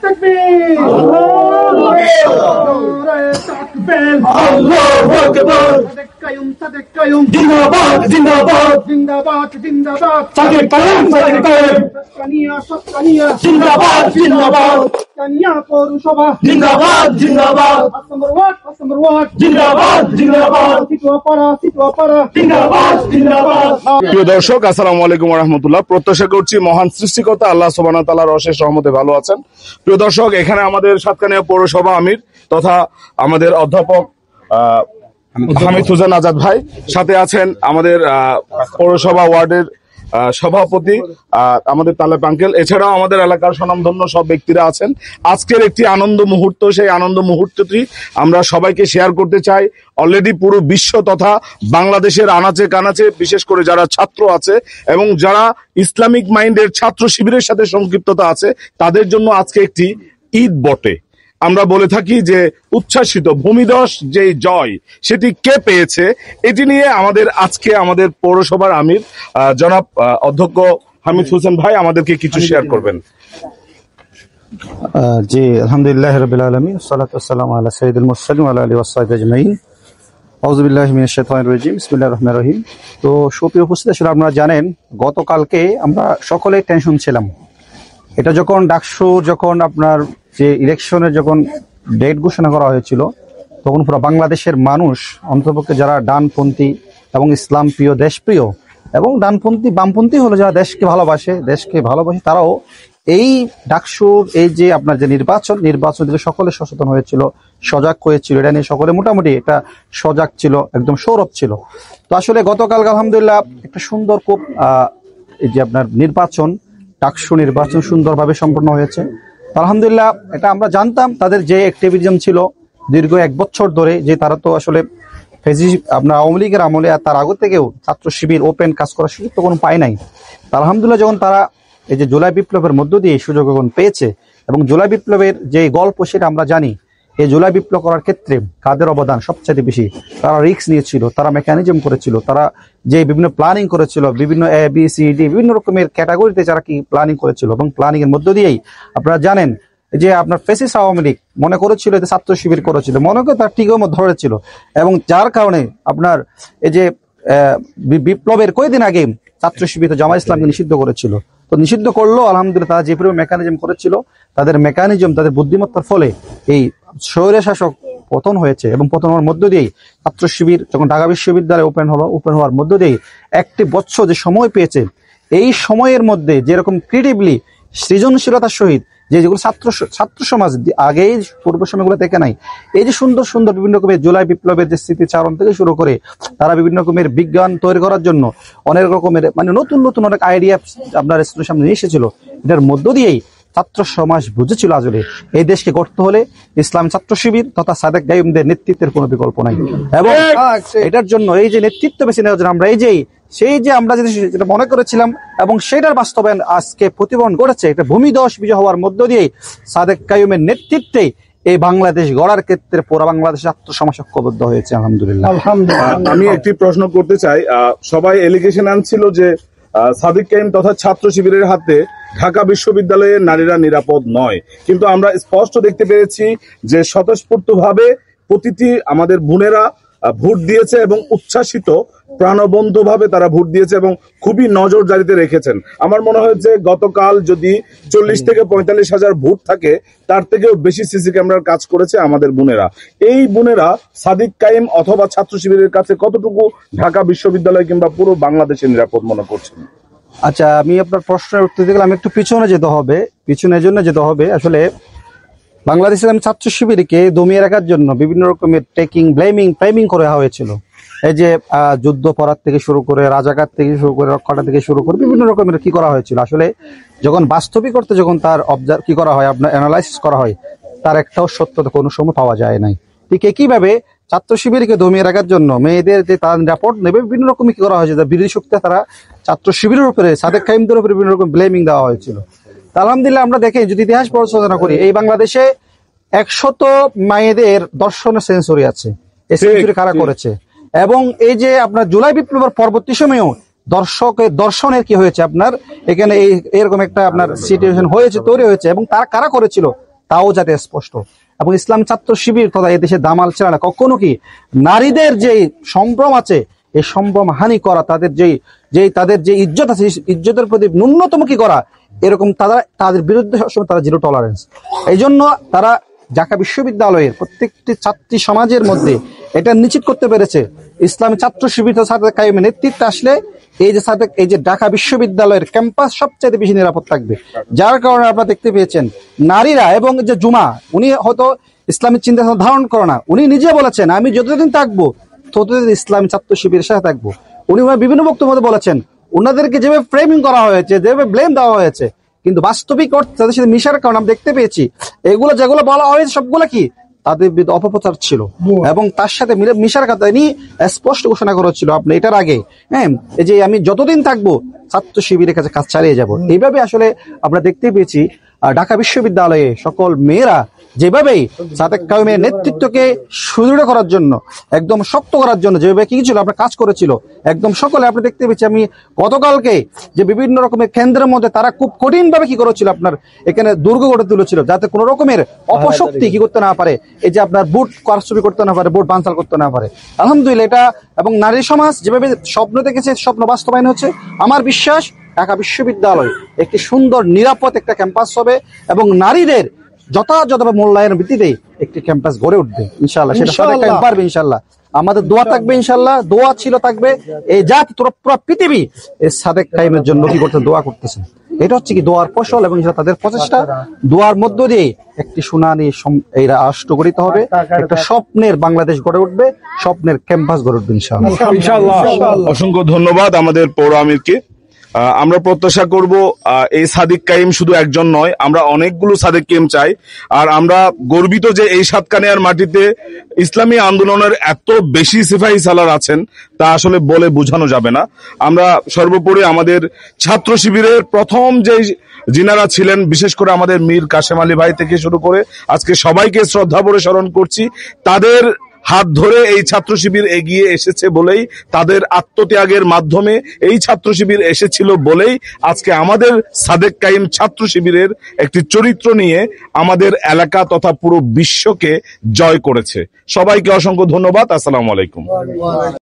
তাকবীর নারায়ে তাকবীর আল্লাহু আকবার সাদেক কায়ুম জিন্দাবাদ জিন্দাবাদ জিন্দাবাদ জিন্দাবাদ সাদেক কায়েম সাতকানিয়া জিন্দাবাদ জিন্দাবাদ সাতকানিয়া পৌরসভা জিন্দাবাদ জিন্দাবাদ পাঁচ নম্বর ওয়ার্ড জিন্দাবাদ জিন্দাবাদ সিটুয়াপাড়া জিন্দাবাদ জিন্দাবাদ। প্রিয় দর্শক, আসসালামু আলাইকুম ওয়া রাহমাতুল্লাহ। প্রত্যাশা করছি মহান সৃষ্টিকর্তা আল্লাহ সুবহানাহু ওয়া তাআলার অশেষ রহমতে ভালো আছেন। প্রিয় দর্শক, এখানে আমাদের সাতকানিয়া পৌরসভা আমির তথা আমাদের অধ্যাপক হামিদ হোসেন আজাদ ভাই, সাথে আছেন আমাদের পৌরসভা ওয়ার্ডের সভাপতি আমাদের তালেব আঙ্কেল, এছাড়াও আমাদের এলাকার স্বনামধন্য সব ব্যক্তিরা আছেন। আজকের একটি আনন্দ মুহূর্ত, সেই আনন্দ মুহূর্তটি আমরা সবাইকে শেয়ার করতে চাই। অলরেডি পুরো বিশ্ব তথা বাংলাদেশের আনাচে কানাচে, বিশেষ করে যারা ছাত্র আছে এবং যারা ইসলামিক মাইন্ডের ছাত্র শিবিরের সাথে সংক্ষিপ্ততা আছে, তাদের জন্য আজকে একটি ঈদ বটে। আমরা বলে থাকি যে উচ্ছ্বাসিত ভূমিধস যে জয় সেটি কে পেয়েছে, এটি নিয়ে আজকে আমাদের পৌরসভার আমির জনাব অধ্যক্ষ হামিদ হোসেন ভাই আমাদেরকে কিছু শেয়ার করবেন। জি, আলহামদুলিল্লাহ রাব্বিল আলামিন, সালাতু ওয়াসসালামু আলা সাইয়্যিদিল মুরসালিন ওয়া আলা আলিহি ওয়া সাহবিহি আজমাইন। আউযু বিল্লাহি মিনাশ শাইতানির রাজিম, বিসমিল্লাহির রহমানির রহিম। তো সুপ্রিয় উপস্থিতি, আসলে আপনারা জানেন গতকালকে আমরা সকলে টেনশন ছিলাম। এটা যখন ডাকসুর আপনার যে ইলেকশনের যখন ডেট ঘোষণা করা হয়েছিল, তখন পুরো বাংলাদেশের মানুষ, অন্ততপক্ষে যারা ডানপন্থী এবং ইসলাম প্রিয়, দেশপ্রিয় এবং ডানপন্থী বামপন্থী হলো যারা দেশকে ভালোবাসে, তারাও এই ডাকসুর এই যে আপনার যে নির্বাচন থেকে সকলে সচেতন হয়েছিল, সজাগ হয়েছিল। এটা নিয়ে সকলে মোটামুটি একটা সজাগ ছিল, একদম সৌরভ ছিল। তো আসলে গতকাল আলহামদুলিল্লাহ একটা সুন্দর খুব এই যে আপনার ডাকসু নির্বাচন সুন্দরভাবে সম্পন্ন হয়েছে। আলহামদুলিল্লাহ, এটা আমরা জানতাম তাদের যে অ্যাক্টিভিজম ছিল দীর্ঘ 1 বছর ধরে, যে তারা তো আসলে আপনার আওয়ামী লীগের আমলে আর তার আগে থেকেও ছাত্র শিবির ওপেন কাজ করার সুযোগ তো কোনো পায় নাই। আলহামদুলিল্লাহ, যখন তারা এই যে জুলাই বিপ্লবের মধ্য দিয়ে সুযোগ যখন পেয়েছে, এবং জুলাই বিপ্লবের যে গল্প সেটা আমরা জানি, এই জুলাই বিপ্লব করার ক্ষেত্রে কাদের অবদান সবচেয়ে বেশি, তারা রিস্ক নিয়েছিল, তারা মেকানিজম করেছিল, তারা যে বিভিন্ন প্ল্যানিং করেছিল, বিভিন্ন ABCD বিভিন্ন রকমের ক্যাটাগরিতে যারা কি প্ল্যানিং করেছিল, এবং প্ল্যানিং এর মধ্য দিয়েই আপনারা জানেন যে আপনার ফেসিস আওয়ামী লীগ মনে করেছিল যে ছাত্র শিবির করেছিল, মনে করে তার টিকেও ধরেছিল, এবং যার কারণে আপনার এই যে বিপ্লবের কয়েকদিন আগে ছাত্র শিবির জামায়াত ইসলামকে নিষিদ্ধ করেছিল। তো নিষিদ্ধ করলো, আলহামদুলিল্লাহ তারা যে পরিমাণ মেকানিজম করেছিল, তাদের বুদ্ধিমত্তার ফলে এই স্বৈর শাসক পতন হয়েছে, এবং পতন হওয়ার মধ্য দিয়েই ছাত্র শিবির যখন ঢাকা বিশ্ববিদ্যালয়ে ওপেন হওয়ার মধ্য দিয়েই 1 বছর যে সময় পেয়েছে, এই সময়ের মধ্যে যেরকম ক্রিয়েটিভলি সৃজনশীলতার সহিত যেগুলো ছাত্র সমাজ আগেই পূর্ব সময়গুলো দেখে নাই, এই যে সুন্দর সুন্দর বিভিন্ন রকমের জুলাই বিপ্লবের যে স্মৃতিচারণ থেকে শুরু করে তারা বিভিন্ন রকমের বিজ্ঞান তৈরি করার জন্য অনেক রকমের নতুন অনেক আইডিয়া আপনার স্কুলের সামনে এসেছিল। এটার মধ্য দিয়েই ছাত্র সমাজ বুঝেছিল আসলে এই দেশকে গড়তে হলে ইসলাম ছাত্র শিবির তথা সাদেক গায়ুমদের নেতৃত্বের কোনো বিকল্প নাই, এবং এটার জন্য এই যে নেতৃত্ব বেছে নেওয়ার জন্য আমরা আমরা যেটা মনে করেছিলাম এবং সেটার বাস্তবায়ন আজকে প্রতিফলন করেছে। একটা ভূমিধস বিজয় হওয়ার মধ্য দিয়েই সাদেক গায়ুমের নেতৃত্বে এই বাংলাদেশ গড়ার ক্ষেত্রে পুরো বাংলাদেশের আত্মসমাজ ঐক্যবদ্ধ হয়েছে। আলহামদুলিল্লাহ। আমি একটি প্রশ্ন করতে চাই। সবাই এলিগেশন আনছিল যে সাদেক গায়ুম তথা ছাত্র শিবিরের হাতে ঢাকা বিশ্ববিদ্যালয়ের নারীরা নিরাপদ নয়, কিন্তু আমরা স্পষ্ট দেখতে পেরেছি যে স্বতঃস্ফূর্তভাবে প্রতিটি আমাদের বোনেরা ভোট দিয়েছে এবং উচ্ছ্বাসিত প্রাণবন্তভাবে তারা ভোট দিয়েছে এবং খুবই নজরদারিতে রেখেছেন। আমার মনে হয় যে গতকাল যদি 40 থেকে 45 হাজার ভোট থাকে, তার থেকেও বেশি সিসি ক্যামেরার কাজ করেছে আমাদের বোনেরা। এই বোনেরা সাদেক গায়ুম অথবা ছাত্র শিবিরের কাছে কতটুকু ঢাকা বিশ্ববিদ্যালয় কিংবা পুরো বাংলাদেশের নিরাপদ মনে করছেন? আচ্ছা, আমি আপনার প্রশ্নের উত্তর দিতে গেলে আমি একটু পিছনের জন্য যেতে হবে। আসলে বাংলাদেশের ছাত্র শিবিরকে দমিয়ে রাখার জন্য বিভিন্ন রকমের প্লেমিং করা হয়েছিল। এই যে যুদ্ধপরাধ থেকে শুরু করে, রাজাকার থেকে শুরু করে, রক্ষাটা থেকে শুরু করে বিভিন্ন রকমের কি করা হয়েছিল। আসলে যখন বাস্তবিক করতে যখন তার কি করা হয়, আপনার অ্যানালাইসিস করা হয়, তার একটাও সত্যতা কোনো সময় পাওয়া যায় নাই। ঠিক একইভাবে ছাত্র শিবিরকে দমিয়ে রাখার জন্য মেয়েদের যে তার রিপোর্ট নেবে বিভিন্ন রকম কি করা হয়েছে, বিরোধী শক্তি তারা ছাত্র শিবিরের উপরে, সাদেক গায়ুমদের উপরে বিভিন্ন রকম ব্লেমিং দেওয়া হয়েছিল। আলহামদুলিল্লাহ, আমরা দেখি যদি ইতিহাস পরিচালনা করি, এই বাংলাদেশে 100 মেয়েদের দর্শনের সেঞ্চুরি আছে। এই সেঞ্চুরি কারা করেছে? এবং এই যে আপনার জুলাই বিপ্লবের পরবর্তী সময়েও দর্শনের কি হয়েছে, আপনার এখানে এরকম একটা আপনার সিচুয়েশন হয়েছে, তৈরি হয়েছে, এবং তারা কারা করেছিল? তাও যাতে স্পষ্ট। এবং ইসলাম ছাত্র শিবির তথা এদেশে দামাল ছেলেরা কখনো কি নারীদের যে সম্ভ্রম আছে এই সম্ভ্রম হানি করা, তাদের যে ইজ্জত আছে ইজ্জতের প্রতি ন্যূনতম কি করা, এরকম তাদের বিরুদ্ধে সবসময় তারা জিরো টলারেন্স। এই জন্য তারা ঢাকা বিশ্ববিদ্যালয়ের প্রত্যেকটি ছাত্রী সমাজের মধ্যে এটা নিশ্চিত করতে পেরেছে ইসলামী ছাত্র শিবির সাদেক কায়েমের নেতৃত্বে আসলে এই যে ঢাকা বিশ্ববিদ্যালয়ের ক্যাম্পাস সবচেয়ে বেশি নিরাপদ থাকবে। যার কারণে আপনারা দেখতে পেয়েছেন নারীরা, এবং যে জুমা উনি হয়তো ইসলামিক চিন্তা ধারণ করে না, উনি নিজে বলেছেন আমি যতদিন থাকবো ততদিন ইসলামী ছাত্র শিবিরের সাথে থাকবো। উনি বিভিন্ন বক্তব্যে বলেছেন ওনাদেরকে যেভাবে ফ্রেমিং করা হয়েছে, যেভাবে ব্লেম দেওয়া হয়েছে, কিন্তু বাস্তবিক তাদের সাথে মিশার কারণে আমরা দেখতে পেয়েছি এগুলো যেগুলো বলা হয়েছে সবগুলো কি তাদের বিরুদ্ধে অপপ্রচার ছিল, এবং তার সাথে মিশার কথা তিনি স্পষ্ট ঘোষণা করেছিল আপনি এটার আগে, হ্যাঁ, এই যে আমি যতদিন থাকবো ছাত্র শিবিরের কাছে কাজ চালিয়ে যাব। এইভাবে আসলে আমরা দেখতে পেয়েছি ঢাকা বিশ্ববিদ্যালয়ে সকল মেয়েরা যেভাবেই সাদেক কায়েমের নেতৃত্বকে সুদৃঢ় করার জন্য, একদম শক্ত করার জন্য যেভাবে কি ছিল আপনার কাজ করেছিল, একদম সকলে আপনি দেখতে পেয়েছি। আমি গতকালকে যে বিভিন্ন রকমের কেন্দ্রের মধ্যে তারা খুব কঠিন ভাবে কি করেছিল, আপনার এখানে দুর্গ গড়ে তুলেছিল যাতে কোনো রকমের অপশক্তি কি করতে না পারে, এই যে আপনার ভোট কারচুপি করতে না পারে, ভোট বানচাল করতে না পারে। আলহামদুলিল্লাহ এটা, এবং নারী সমাজ যেভাবে স্বপ্ন দেখেছে স্বপ্ন বাস্তবায়ন হচ্ছে। আমার বিশ্বাস ঢাকা বিশ্ববিদ্যালয় একটি সুন্দর নিরাপদ একটা ক্যাম্পাস হবে এবং নারীদের যথাযথভাবে মূল্যায়নের ভিত্তিতে একটি ক্যাম্পাস গড়ে উঠবে ইনশাআল্লাহ। সেটা সাদেক কায়েম পারবে ইনশাআল্লাহ। আমাদের দোয়া থাকবে ইনশাআল্লাহ, দোয়া ছিল থাকবে এই জাতি পুরো পৃথিবী এই সাদেক কায়েমের জন্য কি করতে দোয়া করতেছে। এটা হচ্ছে কি দোয়ার ফসল, এবং তাদের প্রচেষ্টা দোয়ার মধ্য দিয়ে একটি সুনানি এই রাষ্ট্র গঠিত হবে, একটা স্বপ্নের বাংলাদেশ গড়ে উঠবে, স্বপ্নের ক্যাম্পাস গড়ে উঠবে ইনশাআল্লাহ। অসংখ্য ধন্যবাদ আমাদের পৌর আমিরকে। আমরা প্রত্যাশা করব এই সাদেক কায়েম শুধু একজন নয়, আমরা অনেকগুলো সাদেক কায়েম চাই। আর আমরা গর্বিত যে এই সাতকানিয়ার মাটিতে ইসলামী আন্দোলনের এত বেশি সিপাহী সালার আছেন তা আসলে বলে বোঝানো যাবে না। আমরা সর্বোপরি আমাদের ছাত্র শিবিরের প্রথম যে যিনারা ছিলেন, বিশেষ করে আমাদের মীর কাশেম আলী ভাই থেকে শুরু করে আজকে সবাইকে শ্রদ্ধা ভরে স্মরণ করছি। তাদের হাত ধরে এই ছাত্র শিবির এগিয়ে এসেছে বলেই, তাদের আত্মত্যাগের মাধ্যমে এই ছাত্র শিবির এসেছিল বলেই আজকে আমাদের সাদেক কায়েম ছাত্র শিবিরের একটি চরিত্র নিয়ে আমাদের এলাকা তথা পুরো বিশ্বকে জয় করেছে। সবাইকে অসংখ্য ধন্যবাদ। আসসালামু আলাইকুম।